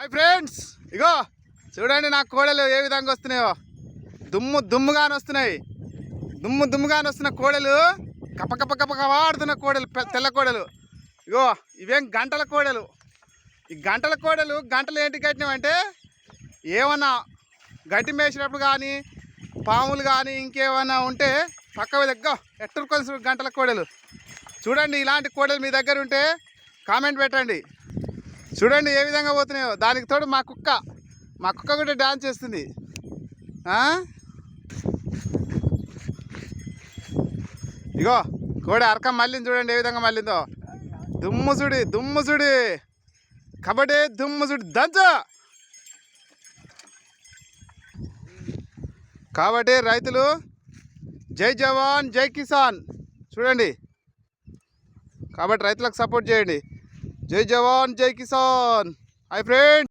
Hi friends, ఇగో చూడండి నా కోడలు ఏ విధంగా వస్తున్నాయో. దుమ్ముగానే వస్తున్నాయి. దుమ్ముగానే వస్తున్న కోడలు, కప్ప వాడుతున్న కోడలు, తెల్ల కోడలు. ఇగో ఇవేం గంటల కోడలు. ఈ గంటల కోడలు గంటలు ఏంటి కట్టినామంటే ఏమన్నా గడ్డి మేసినప్పుడు కానీ పాములు కానీ ఇంకేమన్నా ఉంటే పక్క దగ్గర ఎట్టుకొని గంటల కోడలు. చూడండి, ఇలాంటి కోడలు మీ దగ్గర ఉంటే కామెంట్ పెట్టండి. చూడండి ఏ విధంగా పోతున్నాయో. దానికి తోడు మా కుక్క కూడా డాన్స్ చేస్తుంది. ఇగో కోడి అరకం మళ్ళీ చూడండి ఏ విధంగా మళ్ళీందో. దుమ్ము చూడి కబడ్డీ దుమ్ము చూడి దంచు. కాబట్టి రైతులు జై జవాన్ జై కిసాన్. చూడండి, కాబట్టి రైతులకు సపోర్ట్ చేయండి. జై జవాన్ జై కిసాన్. Hi friends.